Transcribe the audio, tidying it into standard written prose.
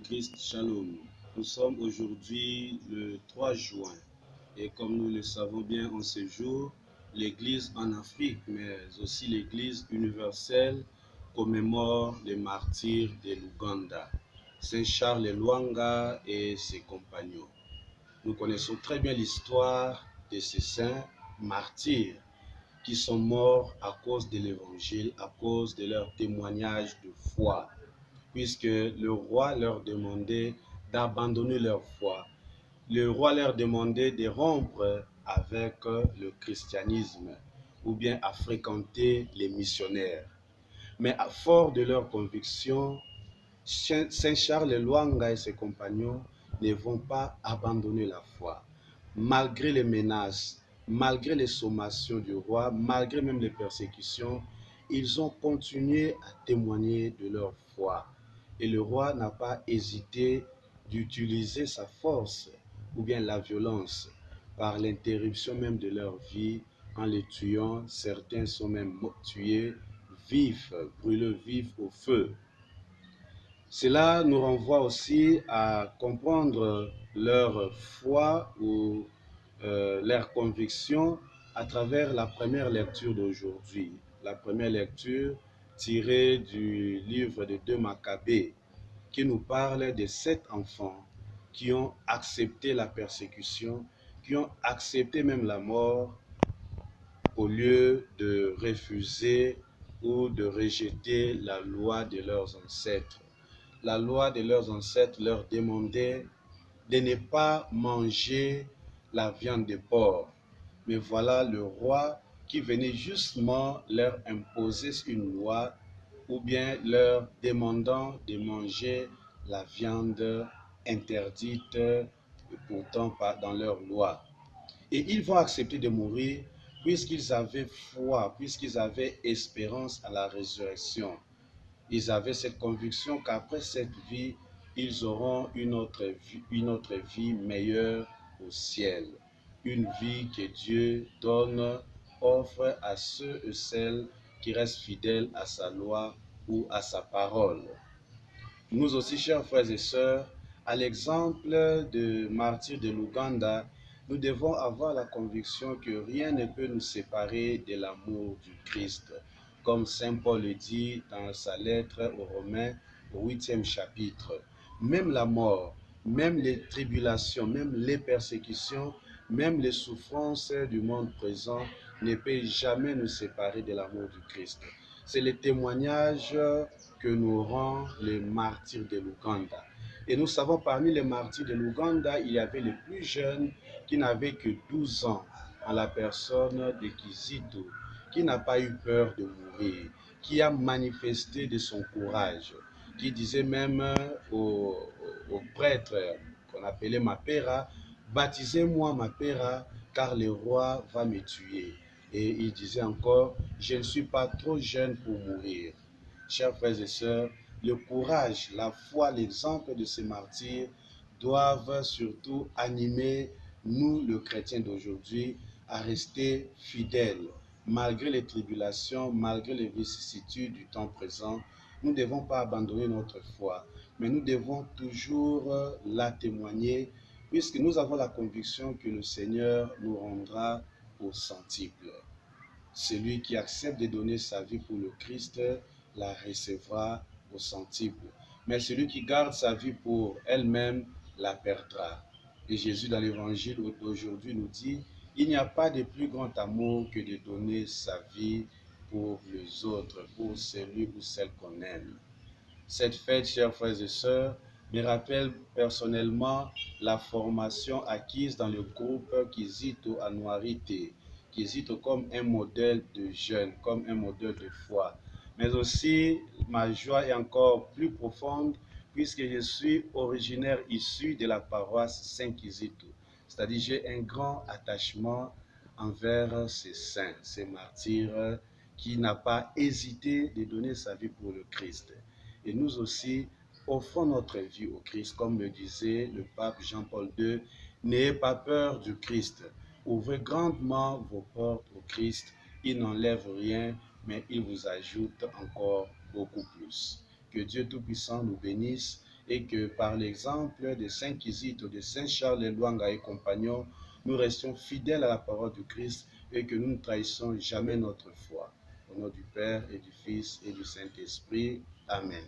Jésus-Christ, Shalom. Nous sommes aujourd'hui le 3 juin et comme nous le savons bien en ce jour, l'Église en Afrique, mais aussi l'Église universelle commémore les martyrs de l'Ouganda, Saint Charles Lwanga et ses compagnons. Nous connaissons très bien l'histoire de ces saints martyrs qui sont morts à cause de l'Évangile, à cause de leur témoignage de foi, puisque le roi leur demandait d'abandonner leur foi. Le roi leur demandait de rompre avec le christianisme ou bien à fréquenter les missionnaires. Mais à fort de leur conviction, Saint Charles Lwanga et ses compagnons ne vont pas abandonner la foi. Malgré les menaces, malgré les sommations du roi, malgré même les persécutions, ils ont continué à témoigner de leur foi. Et le roi n'a pas hésité d'utiliser sa force ou bien la violence par l'interruption même de leur vie en les tuant. Certains sont même tués vifs, brûlés vifs au feu. Cela nous renvoie aussi à comprendre leur foi ou leur conviction à travers la première lecture d'aujourd'hui. La première lecture tirée du livre de 2 Maccabées qui nous parle de 7 enfants qui ont accepté la persécution, qui ont accepté même la mort au lieu de refuser ou de rejeter la loi de leurs ancêtres. La loi de leurs ancêtres leur demandait de ne pas manger la viande de porc. Mais voilà le roi qui venait justement leur imposer une loi ou bien leur demandant de manger la viande interdite pourtant pas dans leur loi. Et ils vont accepter de mourir puisqu'ils avaient foi, puisqu'ils avaient espérance à la résurrection. Ils avaient cette conviction qu'après cette vie, ils auront une autre vie meilleure au ciel. Une vie que Dieu donne, offre à ceux et celles qui restent fidèles à sa loi ou à sa parole. Nous aussi, chers frères et sœurs, à l'exemple de martyrs de l'Ouganda, nous devons avoir la conviction que rien ne peut nous séparer de l'amour du Christ. Comme Saint Paul le dit dans sa lettre aux Romains au 8e chapitre, même la mort, même les tribulations, même les persécutions, même les souffrances du monde présent ne peuvent jamais nous séparer de l'amour du Christ. C'est le témoignage que nous rend les martyrs de l'Ouganda. Et nous savons parmi les martyrs de l'Ouganda, il y avait les plus jeunes qui n'avaient que 12 ans, en la personne de Kizito, qui n'a pas eu peur de mourir, qui a manifesté de son courage, qui disait même au prêtre qu'on appelait Mapera, baptisez-moi Mapera, car le roi va me tuer. Et il disait encore, je ne suis pas trop jeune pour mourir. Chers frères et sœurs, le courage, la foi, l'exemple de ces martyrs doivent surtout animer nous, le chrétien d'aujourd'hui, à rester fidèles. Malgré les tribulations, malgré les vicissitudes du temps présent, nous ne devons pas abandonner notre foi, mais nous devons toujours la témoigner, puisque nous avons la conviction que le Seigneur nous rendra au centuple. Celui qui accepte de donner sa vie pour le Christ la recevra au centuple. Mais celui qui garde sa vie pour elle-même la perdra. Et Jésus dans l'évangile d'aujourd'hui nous dit, il n'y a pas de plus grand amour que de donner sa vie pour les autres, pour celui ou celle qu'on aime. Cette fête, chers frères et sœurs, me rappelle personnellement la formation acquise dans le groupe Kizito à Noirité. Kizito comme un modèle de jeune, comme un modèle de foi. Mais aussi, ma joie est encore plus profonde puisque je suis originaire issu de la paroisse Saint-Kizito. C'est-à-dire j'ai un grand attachement envers ces saints, ces martyrs qui n'a pas hésité de donner sa vie pour le Christ. Et nous aussi, offrons notre vie au Christ, comme le disait le pape Jean-Paul II, n'ayez pas peur du Christ. Ouvrez grandement vos portes au Christ. Il n'enlève rien, mais il vous ajoute encore beaucoup plus. Que Dieu Tout-Puissant nous bénisse et que par l'exemple de Saint Kizito, de Saint Charles Lwanga et compagnons, nous restions fidèles à la parole du Christ et que nous ne trahissons jamais notre foi. Au nom du Père et du Fils et du Saint-Esprit. Amen.